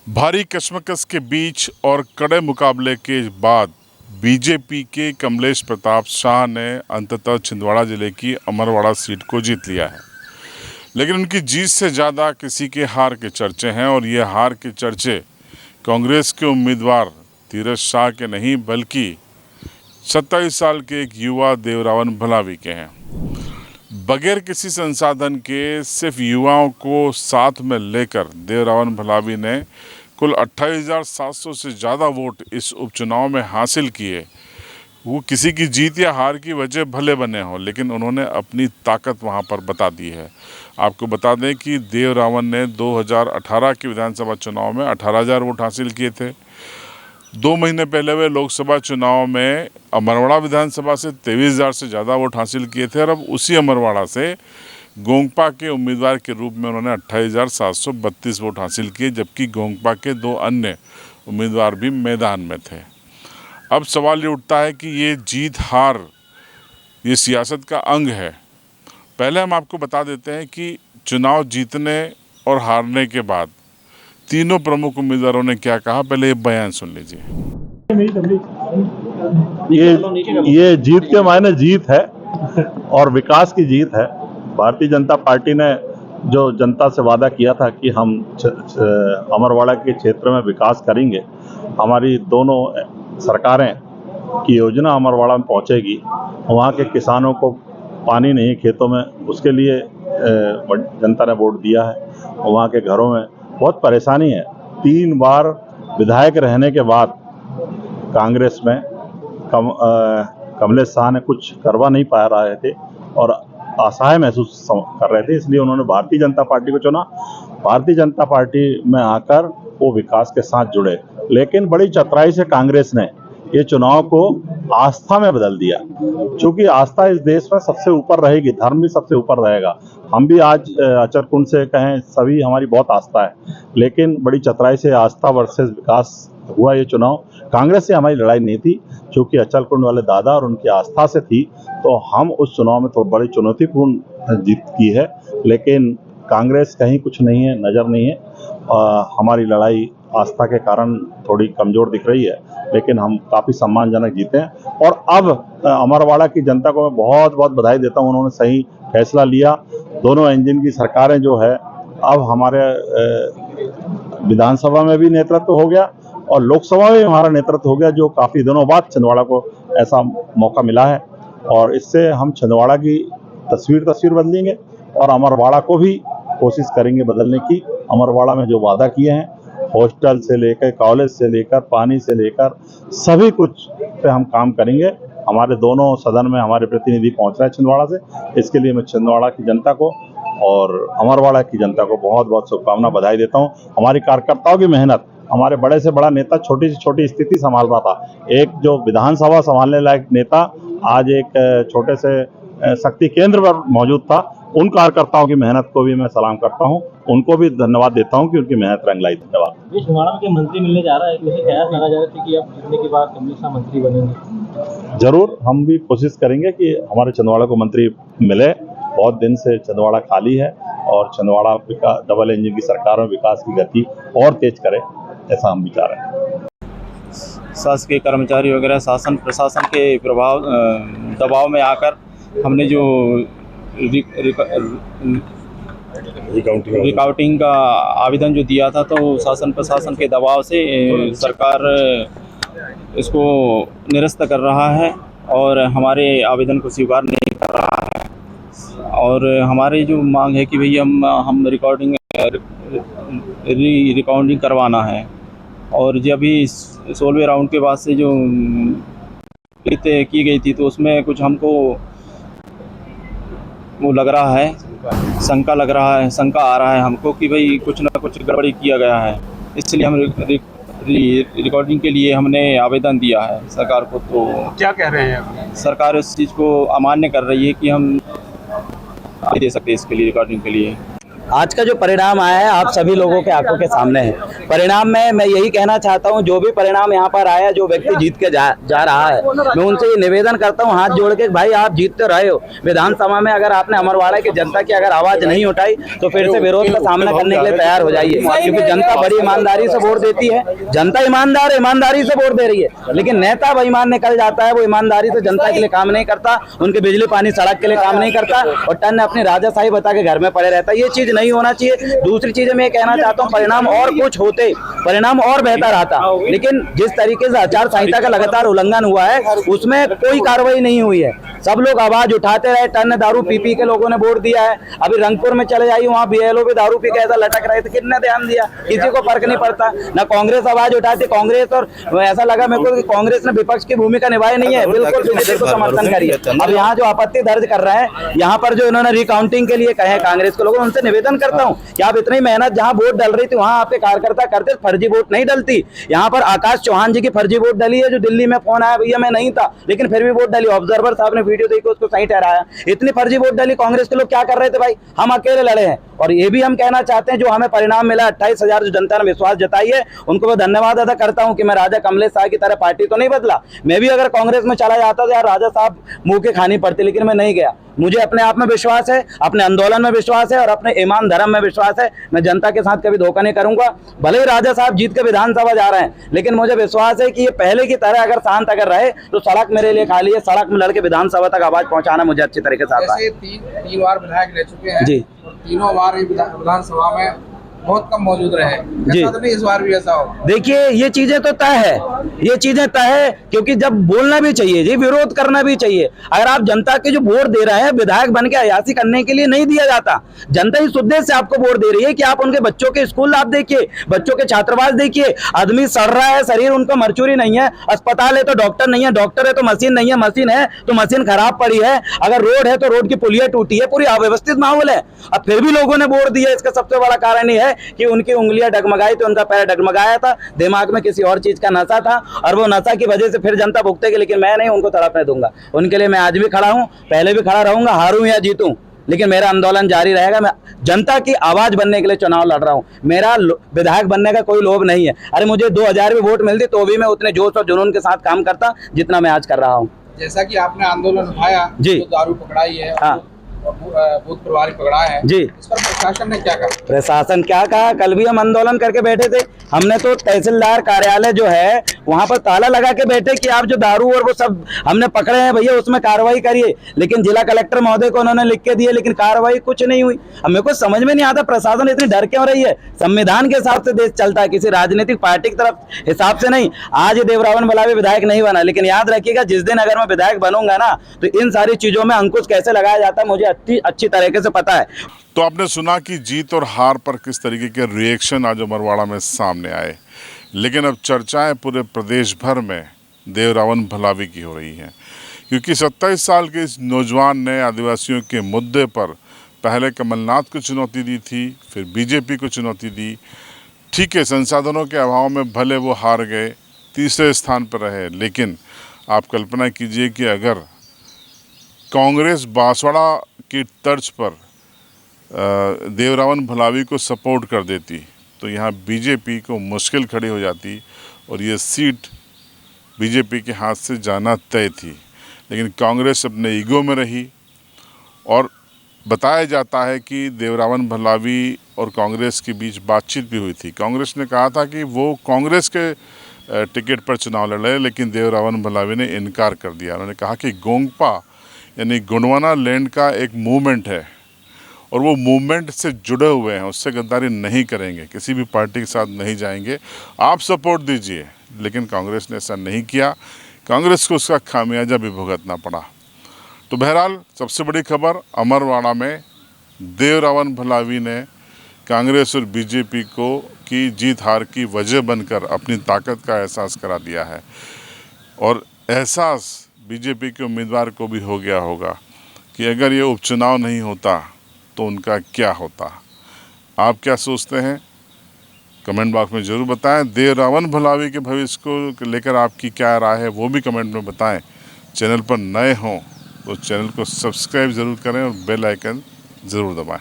भारी कशमकश के बीच और कड़े मुकाबले के बाद बीजेपी के कमलेश प्रताप शाह ने अंततः छिंदवाड़ा जिले की अमरवाड़ा सीट को जीत लिया है। लेकिन उनकी जीत से ज़्यादा किसी के हार के चर्चे हैं और ये हार के चर्चे कांग्रेस के उम्मीदवार धीरज शाह के नहीं बल्कि 27 साल के एक युवा देवरावन भलावी के हैं। बगैर किसी संसाधन के सिर्फ युवाओं को साथ में लेकर देवरावन भलावी ने कुल 28,700 से ज़्यादा वोट इस उपचुनाव में हासिल किए। वो किसी की जीत या हार की वजह भले बने हों, लेकिन उन्होंने अपनी ताकत वहाँ पर बता दी है। आपको बता दें कि देवरावन ने 2018 के विधानसभा चुनाव में 18,000 वोट हासिल किए थे। 2 महीने पहले वे लोकसभा चुनाव में अमरवाड़ा विधानसभा से 23,000 से ज़्यादा वोट हासिल किए थे और अब उसी अमरवाड़ा से गोंगपा के उम्मीदवार के रूप में उन्होंने 28,732 वोट हासिल किए, जबकि गोंगपा के 2 अन्य उम्मीदवार भी मैदान में थे। अब सवाल ये उठता है कि ये जीत हार ये सियासत का अंग है। पहले हम आपको बता देते हैं कि चुनाव जीतने और हारने के बाद तीनों प्रमुख उम्मीदवारों ने क्या कहा। पहले ये बयान सुन लीजिए। ये जीत के मायने जीत है और विकास की जीत है। भारतीय जनता पार्टी ने जो जनता से वादा किया था कि हम अमरवाड़ा के क्षेत्र में विकास करेंगे, हमारी दोनों सरकारें की योजना अमरवाड़ा में पहुंचेगी। वहाँ के किसानों को पानी नहीं खेतों में, उसके लिए जनता ने वोट दिया है। वहाँ के घरों में बहुत परेशानी है। 3 बार विधायक रहने के बाद कांग्रेस में कमलेश शाह ने कुछ करवा नहीं पा रहे थे और असहाय महसूस कर रहे थे, इसलिए उन्होंने भारतीय जनता पार्टी को चुना। भारतीय जनता पार्टी में आकर वो विकास के साथ जुड़े, लेकिन बड़ी चतुराई से कांग्रेस ने ये चुनाव को आस्था में बदल दिया। क्योंकि आस्था इस देश में सबसे ऊपर रहेगी, धर्म भी सबसे ऊपर रहेगा। हम भी आज अचरकुंड से कहें, सभी हमारी बहुत आस्था है, लेकिन बड़ी चतुराई से आस्था वर्सेस विकास हुआ ये चुनाव। कांग्रेस से हमारी लड़ाई नहीं थी, क्योंकि अचलकुंड वाले दादा और उनकी आस्था से थी, तो हम उस चुनाव में तो बड़ी चुनौतीपूर्ण जीत की है। लेकिन कांग्रेस कहीं कुछ नहीं है, नज़र नहीं है। हमारी लड़ाई आस्था के कारण थोड़ी कमज़ोर दिख रही है, लेकिन हम काफ़ी सम्मानजनक जीते हैं। और अब अमरवाड़ा की जनता को मैं बहुत बहुत बधाई देता हूँ, उन्होंने सही फैसला लिया। दोनों इंजन की सरकारें जो है, अब हमारे विधानसभा में भी नेतृत्व हो गया और लोकसभा में हमारा नेतृत्व हो गया, जो काफ़ी दिनों बाद छिंदवाड़ा को ऐसा मौका मिला है। और इससे हम छिंदवाड़ा की तस्वीर बदलेंगे और अमरवाड़ा को भी कोशिश करेंगे बदलने की। अमरवाड़ा में जो वादा किए हैं, हॉस्टल से लेकर, कॉलेज से लेकर, पानी से लेकर सभी कुछ पे हम काम करेंगे। हमारे दोनों सदन में हमारे प्रतिनिधि पहुंच रहे हैं छिंदवाड़ा से। इसके लिए मैं छिंदवाड़ा की जनता को और अमरवाड़ा की जनता को बहुत बहुत शुभकामना, बधाई देता हूँ। हमारी कार्यकर्ताओं की मेहनत, हमारे बड़े से बड़ा नेता छोटी से छोटी स्थिति संभाल रहा था, एक जो विधानसभा संभालने लायक नेता आज एक छोटे से शक्ति केंद्र पर मौजूद था। उन कार्यकर्ताओं की मेहनत को भी मैं सलाम करता हूं, उनको भी धन्यवाद देता हूं कि उनकी मेहनत रंग लाई। धन्यवाद। ये छिंदवाड़ा में मंत्री मिलने जा रहा है, मुझे कयास लगा जा रहा है कि आप जीतने के बाद कमलेश शाह मंत्री बनेंगे। जरूर, हम भी कोशिश करेंगे कि हमारे छिंदवाड़ा को मंत्री मिले। बहुत दिन से छिंदवाड़ा खाली है और छिंदवाड़ा डबल इंजन की सरकार में विकास की गति और तेज करे, ऐसा हम विचार हैं। शासकीय कर्मचारी वगैरह शासन प्रशासन के दबाव में आकर हमने जो रिकाउंटिंग का आवेदन जो दिया था, तो शासन प्रशासन के दबाव से सरकार इसको निरस्त कर रहा है और हमारे आवेदन को स्वीकार नहीं कर रहा है। और हमारी जो मांग है कि भैया हम रिकाउंटिंग करवाना है। और जब अभी 16वें राउंड के बाद से जो की गई थी, तो उसमें कुछ हमको वो लग रहा है, शंका आ रहा है हमको कि भाई कुछ ना कुछ गड़बड़ी किया गया है। इसलिए हम रिकॉर्डिंग के लिए हमने आवेदन दिया है सरकार को। तो क्या कह रहे हैं? सरकार इस चीज़ को अमान्य कर रही है कि हम नहीं दे सकते इसके लिए, रिकॉर्डिंग के लिए। आज का जो परिणाम आया है आप सभी लोगों के आंखों के सामने है। परिणाम में मैं यही कहना चाहता हूं, जो भी परिणाम यहाँ पर आया, जो व्यक्ति जीत के जा रहा है, मैं उनसे ये निवेदन करता हूं हाथ जोड़ के, भाई आप जीतते रहे हो विधानसभा में, अगर आपने अमरवाड़ा की जनता की अगर आवाज नहीं उठाई तो फिर से विरोध का सामना करने के लिए तैयार हो जाइए, क्योंकि जनता बड़ी ईमानदारी से वोट देती है। जनता ईमानदारी से वोट दे रही है, लेकिन नेता बेईमान निकल जाता है, वो ईमानदारी से जनता के लिए काम नहीं करता, उनके बिजली पानी सड़क के लिए काम नहीं करता और टन अपनी राजाशाही बता के घर में पड़े रहता है। ये चीज नहीं होना चाहिए। दूसरी चीज मैं कहना चाहता हूँ, परिणाम और कुछ होते, परिणाम और बेहतर आता, लेकिन जिस तरीके से आचार संहिता का लगातार उल्लंघन हुआ है उसमें कोई कार्रवाई नहीं हुई है। सब लोग आवाज उठाते रहे, टन दारू पी के लोगों ने वोट दिया है। अभी रंगपुर में चले जाइए, वहाँ बीएलओ भी दारू पी के ऐसा लटक रहे थे, कितने ध्यान दिया, किसी को फर्क नहीं पड़ता। ना कांग्रेस आवाज उठाती, कांग्रेस, और ऐसा लगा मेरे को कि कांग्रेस ने विपक्ष की भूमिका निभाई नहीं है, बिल्कुल बीजेपी को समर्थन करिए। अब यहाँ जो आपत्ति दर्ज कर रहे हैं, यहाँ पर जो इन्होंने रिकाउंटिंग के लिए कहे कांग्रेस के लोगों, उनसे निवेदन करता हूँ कि आप इतनी मेहनत, जहाँ वोट डल रही थी वहाँ आपके कार्यकर्ता करते, फर्जी वोट नहीं डलती। यहाँ पर आकाश चौहान जी की फर्जी वोट डली है, जो दिल्ली में फोन आया भैया मैं नहीं था, लेकिन फिर भी वोट डली। ऑब्जर्वर साहब ने वीडियो देखी, उसको सही ठहराया। इतनी फर्जी वोट डली, कांग्रेस के लोग क्या कर रहे थे भाई, हम अकेले लड़े हैं। और ये भी हम कहना चाहते हैं, जो हमें परिणाम मिला 28,000 जो जनता ने विश्वास जताई है, उनको मैं धन्यवाद अदा करता हूं कि मैं राजा कमलेश साहब की तरह पार्टी तो नहीं बदला। मैं भी अगर कांग्रेस में चला जाता तो यार राजा साहब मुंह के खानी पड़ती, लेकिन मैं नहीं गया। मुझे अपने आप में विश्वास है, अपने आंदोलन में विश्वास है और अपने ईमान धर्म में विश्वास है। मैं जनता के साथ कभी धोखा नहीं करूंगा। भले ही राजा साहब जीत के विधानसभा जा रहे हैं, लेकिन मुझे विश्वास है कि ये पहले की तरह अगर शांत अगर रहे तो सड़क मेरे लिए खाली है। सड़क में लड़के विधानसभा तक आवाज पहुंचाना मुझे अच्छी तरीके से आता है। तीन बार विधायक रह चुके हैं जी, और तीनों बार विधानसभा में बहुत कम मौजूद रहे, ऐसा तो नहीं इस बार भी ऐसा हो। देखिए ये चीजें तो तय है, ये चीजें तय है, क्योंकि जब बोलना भी चाहिए जी, विरोध करना भी चाहिए। अगर आप जनता के जो वोट दे रहे हैं, विधायक बन के अयासी करने के लिए नहीं दिया जाता। जनता इस उद्देश्य से आपको वोट दे रही है कि आप उनके बच्चों के स्कूल आप देखिए, बच्चों के छात्रावास देखिए। आदमी सड़ रहा है, शरीर उनका मरचूरी नहीं है, अस्पताल है तो डॉक्टर नहीं है, डॉक्टर है तो मशीन नहीं है, मशीन है तो मशीन खराब पड़ी है, अगर रोड है तो रोड की पुलिया टूटी है, पूरी अव्यवस्थित माहौल है। अब फिर भी लोगों ने वोट दिया। इसका सबसे बड़ा कारण ये है कि उनकी उंगलियां डगमगाई तो उनका पैर डगमगाया था, दिमाग में किसी और चीज का नशा था, और वो नशा की वजह से फिर जनता भुगतेगी। लेकिन मैं नहीं उनको तड़पने दूंगा। उनके लिए मैं आज भी खड़ा हूं, पहले भी खड़ा रहूंगा, हारूं या जीतूं, लेकिन मेरा आंदोलन जारी रहेगा। मैं जनता की आवाज बनने के लिए चुनाव लड़ रहा हूं। मेरा विधायक बनने का कोई लोभ नहीं है। अरे मुझे 2000 भी वोट मिलती तो भी मैं उतने जोश और जुनून के साथ काम करता जितना मैं आज कर रहा हूँ। जैसा कि आपने आंदोलन उठाया, जी, तो दारू पकड़ाई है, हाँ, भूत प्रभारी पकड़ा है जी, इस पर प्रशासन ने क्या कहा? प्रशासन क्या कहा, कल भी हम आंदोलन करके बैठे थे। हमने तो तहसीलदार कार्यालय जो है वहां पर ताला लगा के बैठे कि आप जो दारू और वो सब हमने पकड़े हैं भैया उसमें कार्रवाई करिए, लेकिन जिला कलेक्टर महोदय को उन्होंने लिख के दिए, लेकिन कार्रवाई कुछ नहीं हुई। अब मेरे को समझ में नहीं आता प्रशासन इतनी डर क्यों रही है। संविधान के हिसाब से देश चलता है, किसी राजनीतिक पार्टी की तरफ हिसाब से नहीं। आज देवरावन भलावी विधायक नहीं बना, लेकिन याद रखिएगा जिस दिन अगर मैं विधायक बनूंगा ना, तो इन सारी चीजों में अंकुश कैसे लगाया जाता है मुझे अच्छी तरीके से पता है। तो आपने सुना कि जीत और हार पर किस तरीके के रिएक्शन आज अमरवाड़ा में सामने आए, लेकिन अब चर्चाएं पूरे प्रदेश भर में देवरावन भलावी की हो रही हैं, क्योंकि 27 साल के इस नौजवान ने आदिवासियों के मुद्दे पर पहले कमलनाथ को चुनौती दी थी, फिर बीजेपी को चुनौती दी। ठीक है, संसाधनों के अभाव में भले वो हार गए, तीसरे स्थान पर रहे, लेकिन आप कल्पना कीजिए कि अगर कांग्रेस बांसवाड़ा की तर्ज पर देवरावन भलावी को सपोर्ट कर देती तो यहाँ बीजेपी को मुश्किल खड़ी हो जाती और ये सीट बीजेपी के हाथ से जाना तय थी। लेकिन कांग्रेस अपने ईगो में रही और बताया जाता है कि देवरावन भलावी और कांग्रेस के बीच बातचीत भी हुई थी। कांग्रेस ने कहा था कि वो कांग्रेस के टिकट पर चुनाव लड़ रहे, लेकिन देवरावन भलावी ने इनकार कर दिया। उन्होंने कहा कि गोंगपा यानी गोंडवाना लैंड का एक मूवमेंट है और वो मूवमेंट से जुड़े हुए हैं, उससे गद्दारी नहीं करेंगे, किसी भी पार्टी के साथ नहीं जाएंगे, आप सपोर्ट दीजिए। लेकिन कांग्रेस ने ऐसा नहीं किया, कांग्रेस को उसका खामियाजा भी भुगतना पड़ा। तो बहरहाल सबसे बड़ी खबर, अमरवाड़ा में देवरावन भलावी ने कांग्रेस और बीजेपी को की जीत हार की वजह बनकर अपनी ताकत का एहसास करा दिया है, और एहसास बीजेपी के उम्मीदवार को भी हो गया होगा कि अगर ये उपचुनाव नहीं होता तो उनका क्या होता। आप क्या सोचते हैं, कमेंट बॉक्स में ज़रूर बताएं। देवरावन भलावी के भविष्य को लेकर आपकी क्या राय है वो भी कमेंट में बताएं। चैनल पर नए हों तो चैनल को सब्सक्राइब ज़रूर करें और बेल आइकन ज़रूर दबाएं।